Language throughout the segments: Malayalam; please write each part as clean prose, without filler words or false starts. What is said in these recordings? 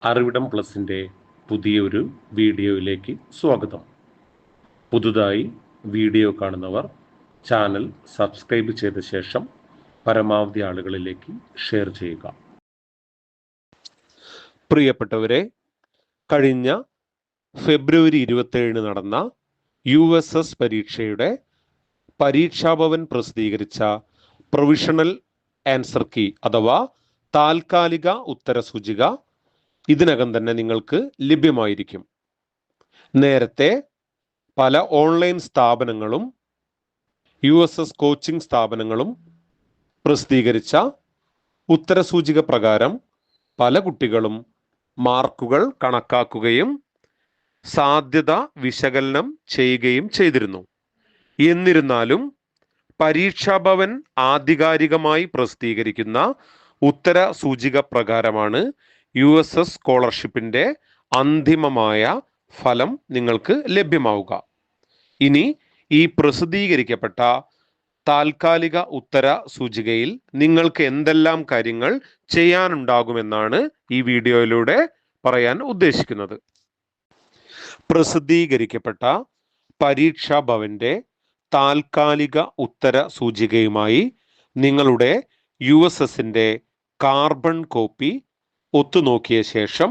അറിവിടം പ്ലസിൻ്റെ പുതിയൊരു വീഡിയോയിലേക്ക് സ്വാഗതം. പുതുതായി വീഡിയോ കാണുന്നവർ ചാനൽ സബ്സ്ക്രൈബ് ചെയ്ത ശേഷം പരമാവധി ആളുകളിലേക്ക് ഷെയർ ചെയ്യുക. പ്രിയപ്പെട്ടവരെ, കഴിഞ്ഞ ഫെബ്രുവരി 27 നടന്ന USS പരീക്ഷയുടെ പരീക്ഷാഭവൻ പ്രസിദ്ധീകരിച്ച പ്രൊവിഷണൽ ആൻസർ കീ അഥവാ താൽക്കാലിക ഉത്തരസൂചിക ഇതിനകം തന്നെ നിങ്ങൾക്ക് ലഭ്യമായിരിക്കും. നേരത്തെ പല ഓൺലൈൻ സ്ഥാപനങ്ങളും USS കോച്ചിങ് സ്ഥാപനങ്ങളും പ്രസിദ്ധീകരിച്ച ഉത്തരസൂചിക പ്രകാരം പല കുട്ടികളും മാർക്കുകൾ കണക്കാക്കുകയും സാധ്യത വിശകലനം ചെയ്യുകയും ചെയ്തിരുന്നു. എന്നിരുന്നാലും പരീക്ഷാഭവൻ ആധികാരികമായി പ്രസിദ്ധീകരിക്കുന്ന ഉത്തര സൂചിക പ്രകാരമാണ് USS സ്കോളർഷിപ്പിൻ്റെ അന്തിമമായ ഫലം നിങ്ങൾക്ക് ലഭ്യമാവുക. ഇനി ഈ പ്രസിദ്ധീകരിക്കപ്പെട്ട താൽക്കാലിക ഉത്തര സൂചികയിൽ നിങ്ങൾക്ക് എന്തെല്ലാം കാര്യങ്ങൾ ചെയ്യാനുണ്ടാകുമെന്നാണ് ഈ വീഡിയോയിലൂടെ പറയാൻ ഉദ്ദേശിക്കുന്നത്. പ്രസിദ്ധീകരിക്കപ്പെട്ട പരീക്ഷാഭവന്റെ താൽക്കാലിക ഉത്തര സൂചികയുമായി നിങ്ങളുടെ USSന്റെ കാർബൺ കോപ്പി ഒത്തുനോക്കിയ ശേഷം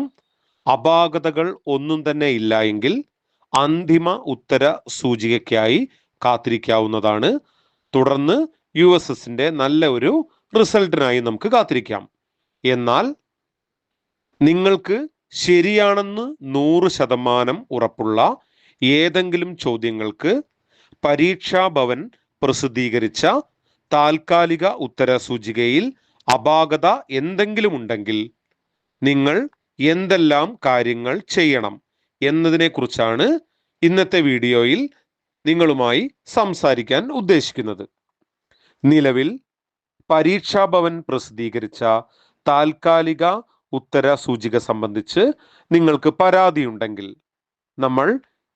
അപാകതകൾ ഒന്നും തന്നെ ഇല്ല എങ്കിൽ അന്തിമ ഉത്തര സൂചികയ്ക്കായി കാത്തിരിക്കാവുന്നതാണ്. തുടർന്ന് USSന്റെ നല്ല ഒരു റിസൾട്ടിനായി നമുക്ക് കാത്തിരിക്കാം. എന്നാൽ നിങ്ങൾക്ക് ശരിയാണെന്ന് 100% ഉറപ്പുള്ള ഏതെങ്കിലും ചോദ്യങ്ങൾക്ക് പരീക്ഷാഭവൻ പ്രസിദ്ധീകരിച്ച താൽക്കാലിക ഉത്തര സൂചികയിൽ അപാകത എന്തെങ്കിലും ഉണ്ടെങ്കിൽ നിങ്ങൾ എന്തെല്ലാം കാര്യങ്ങൾ ചെയ്യണം എന്നതിനെക്കുറിച്ചാണ് ഇന്നത്തെ വീഡിയോയിൽ നിങ്ങളുമായി സംസാരിക്കാൻ ഉദ്ദേശിക്കുന്നത്. നിലവിൽ പരീക്ഷാഭവൻ പ്രസിദ്ധീകരിച്ച താൽക്കാലിക ഉത്തര സൂചിക സംബന്ധിച്ച് നിങ്ങൾക്ക് പരാതിയുണ്ടെങ്കിൽ നമ്മൾ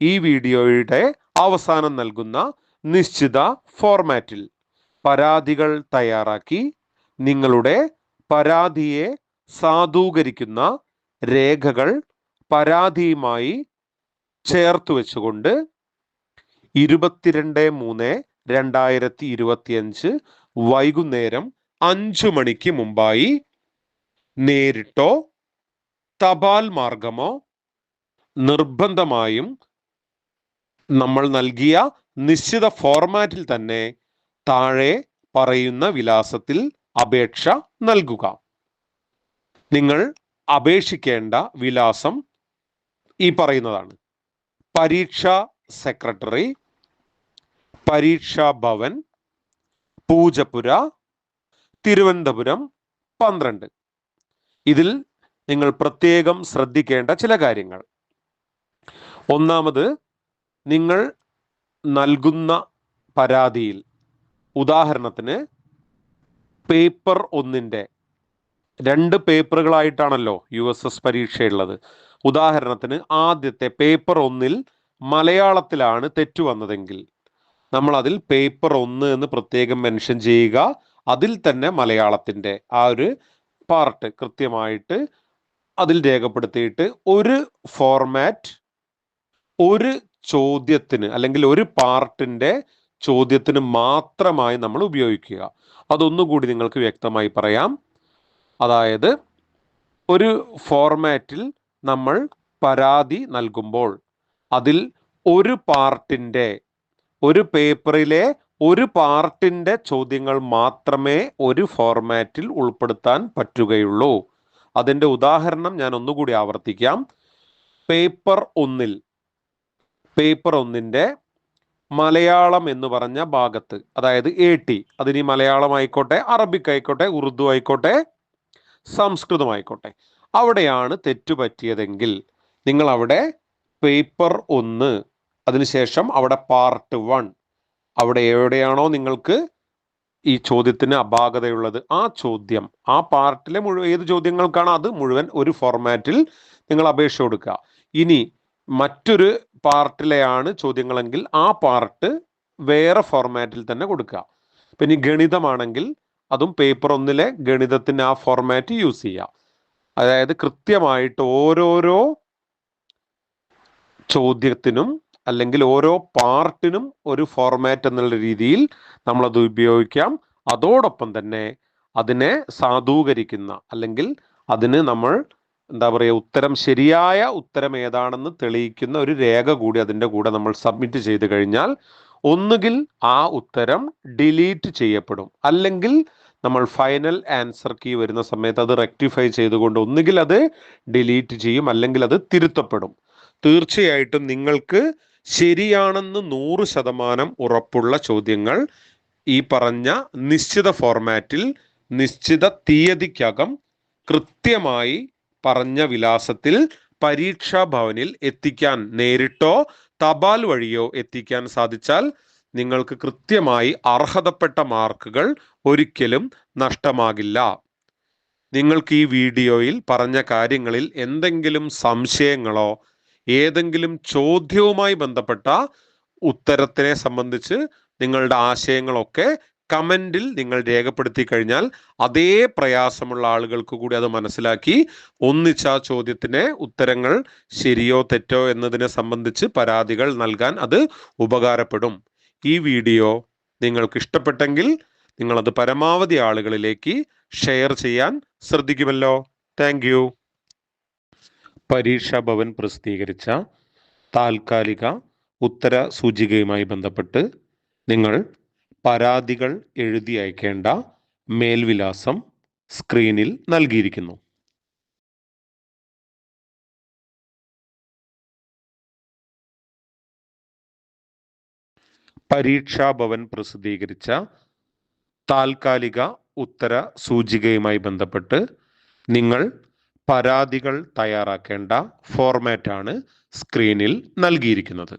ഈ വീഡിയോയുടെ അവസാനം നൽകുന്ന നിശ്ചിത ഫോർമാറ്റിൽ പരാതികൾ തയ്യാറാക്കി നിങ്ങളുടെ പരാതിയെ സാധൂകരിക്കുന്ന രേഖകൾ പരാതിയുമായി ചേർത്ത് വെച്ചുകൊണ്ട് 22/3/2025 വൈകുന്നേരം 5 മണിക്ക് മുമ്പായി നേരിട്ടോ തപാൽ മാർഗമോ നിർബന്ധമായും നമ്മൾ നൽകിയ നിശ്ചിത ഫോർമാറ്റിൽ തന്നെ താഴെ പറയുന്ന വിലാസത്തിൽ അപേക്ഷ നൽകുക. നിങ്ങൾ അപേക്ഷിക്കേണ്ട വിലാസം ഈ പറയുന്നതാണ്: പരീക്ഷാ സെക്രട്ടറി, പരീക്ഷാ ഭവൻ, പൂജപ്പുര, തിരുവനന്തപുരം 12. ഇതിൽ നിങ്ങൾ പ്രത്യേകം ശ്രദ്ധിക്കേണ്ട ചില കാര്യങ്ങൾ. ഒന്നാമത്, നിങ്ങൾ നൽകുന്ന പരാതിയിൽ ഉദാഹരണത്തിന് പേപ്പർ 1ൻ്റെ 2 പേപ്പറുകളായിട്ടാണല്ലോ USS പരീക്ഷയുള്ളത്. ഉദാഹരണത്തിന് ആദ്യത്തെ പേപ്പർ 1-ൽ മലയാളത്തിലാണ് തെറ്റു വന്നതെങ്കിൽ നമ്മൾ അതിൽ പേപ്പർ 1 എന്ന് പ്രത്യേകം മെൻഷൻ ചെയ്യുക. അതിൽ തന്നെ മലയാളത്തിൻ്റെ ആ ഒരു പാർട്ട് കൃത്യമായിട്ട് അതിൽ രേഖപ്പെടുത്തിയിട്ട് ഒരു ഫോർമാറ്റ് ഒരു ചോദ്യത്തിന് അല്ലെങ്കിൽ ഒരു പാർട്ടിൻ്റെ ചോദ്യത്തിന് മാത്രമായി നമ്മൾ ഉപയോഗിക്കുക. അതൊന്നുകൂടി നിങ്ങൾക്ക് വ്യക്തമായി പറയാം. അതായത് ഒരു ഫോർമാറ്റിൽ നമ്മൾ പരാതി നൽകുമ്പോൾ അതിൽ ഒരു പാർട്ടിൻ്റെ ഒരു പേപ്പറിലെ ഒരു പാർട്ടിൻ്റെ ചോദ്യങ്ങൾ മാത്രമേ ഒരു ഫോർമാറ്റിൽ ഉൾപ്പെടുത്താൻ പറ്റുകയുള്ളൂ. അതിൻ്റെ ഉദാഹരണം ഞാൻ ഒന്നുകൂടി ആവർത്തിക്കാം. പേപ്പർ 1ൻ്റെ മലയാളം എന്ന് പറഞ്ഞ ഭാഗത്ത്, അതായത് AT, അതിന് മലയാളം ആയിക്കോട്ടെ, അറബിക് ആയിക്കോട്ടെ, ഉറുദു ആയിക്കോട്ടെ, സംസ്കൃതം ആയിക്കോട്ടെ, അവിടെയാണ് തെറ്റുപറ്റിയതെങ്കിൽ നിങ്ങൾ അവിടെ പേപ്പർ 1, അതിനുശേഷം അവിടെ പാർട്ട് 1, അവിടെ എവിടെയാണോ നിങ്ങൾക്ക് ഈ ചോദ്യത്തിന് അപാകതയുള്ളത് ആ ചോദ്യം, ആ പാർട്ടിലെ ഏത് ചോദ്യങ്ങൾക്കാണ് അത് മുഴുവൻ ഒരു ഫോർമാറ്റിൽ നിങ്ങൾ അപേക്ഷ കൊടുക്കുക. ഇനി മറ്റൊരു പാർട്ടിലെയാണ് ചോദ്യങ്ങളെങ്കിൽ ആ പാർട്ട് വേറെ ഫോർമാറ്റിൽ തന്നെ കൊടുക്കുക. പിന്നെ ഗണിതമാണെങ്കിൽ അതും പേപ്പർ 1-ലെ ഗണിതത്തിന് ആ ഫോർമാറ്റ് യൂസ് ചെയ്യുക. അതായത് കൃത്യമായിട്ട് ഓരോരോ ചോദ്യത്തിനും അല്ലെങ്കിൽ ഓരോ പാർട്ടിനും ഒരു ഫോർമാറ്റ് എന്നുള്ള രീതിയിൽ നമ്മളത് ഉപയോഗിക്കാം. അതോടൊപ്പം തന്നെ അതിനെ സാധൂകരിക്കുന്ന അല്ലെങ്കിൽ അതിന് നമ്മൾ എന്താ പറയുക, ഉത്തരം ശരിയായ ഉത്തരം ഏതാണെന്ന് തെളിയിക്കുന്ന ഒരു രേഖ കൂടി അതിൻ്റെ കൂടെ നമ്മൾ സബ്മിറ്റ് ചെയ്ത് കഴിഞ്ഞാൽ ഒന്നുകിൽ ആ ഉത്തരം ഡിലീറ്റ് ചെയ്യപ്പെടും, അല്ലെങ്കിൽ നമ്മൾ ഫൈനൽ ആൻസർ കീ വരുന്ന സമയത്ത് അത് റെക്ടിഫൈ ചെയ്തുകൊണ്ട് ഒന്നുകിൽ അത് ഡിലീറ്റ് ചെയ്യും, അല്ലെങ്കിൽ അത് തിരുത്തപ്പെടും. തീർച്ചയായിട്ടും നിങ്ങൾക്ക് ശരിയാണെന്ന് 100% ഉറപ്പുള്ള ചോദ്യങ്ങൾ ഈ പറഞ്ഞ നിശ്ചിത ഫോർമാറ്റിൽ നിശ്ചിത തീയതിക്കകം കൃത്യമായി പറഞ്ഞ വിലാസത്തിൽ പരീക്ഷാ ഭവനിൽ എത്തിക്കാൻ, നേരിട്ടോ തപാൽ വഴിയോ എത്തിക്കാൻ സാധിച്ചാൽ നിങ്ങൾക്ക് കൃത്യമായി അർഹതപ്പെട്ട മാർക്കുകൾ ഒരിക്കലും നഷ്ടമാകില്ല. നിങ്ങൾക്ക് ഈ വീഡിയോയിൽ പറഞ്ഞ കാര്യങ്ങളിൽ എന്തെങ്കിലും സംശയങ്ങളോ ഏതെങ്കിലും ചോദ്യവുമായി ബന്ധപ്പെട്ട ഉത്തരത്തിനെ സംബന്ധിച്ച് നിങ്ങളുടെ ആശയങ്ങളൊക്കെ കമന്റിൽ നിങ്ങൾ രേഖപ്പെടുത്തി കഴിഞ്ഞാൽ അതേ പ്രയാസമുള്ള ആളുകൾക്ക് കൂടി അത് മനസ്സിലാക്കി ഒന്നിച്ച ആ ചോദ്യത്തിന് ഉത്തരങ്ങൾ ശരിയോ തെറ്റോ എന്നതിനെ സംബന്ധിച്ച് പരാതികൾ നൽകാൻ അത് ഉപകാരപ്പെടും. ഈ വീഡിയോ നിങ്ങൾക്ക് ഇഷ്ടപ്പെട്ടെങ്കിൽ നിങ്ങളത് പരമാവധി ആളുകളിലേക്ക് ഷെയർ ചെയ്യാൻ ശ്രദ്ധിക്കുമല്ലോ. Thank you. പരീക്ഷാ ഭവൻ പ്രസിദ്ധീകരിച്ച താൽക്കാലിക ഉത്തര സൂചികയുമായി ബന്ധപ്പെട്ട് നിങ്ങൾ പരാതികൾ എഴുതി അയക്കേണ്ട മേൽവിലാസം സ്ക്രീനിൽ നൽകിയിരിക്കുന്നു. പരീക്ഷാ ഭവൻ പ്രസിദ്ധീകരിച്ച താൽക്കാലിക ഉത്തര സൂചികയുമായി ബന്ധപ്പെട്ട് നിങ്ങൾ പരാതികൾ തയ്യാറാക്കേണ്ട ഫോർമാറ്റാണ് സ്ക്രീനിൽ നൽകിയിരിക്കുന്നത്.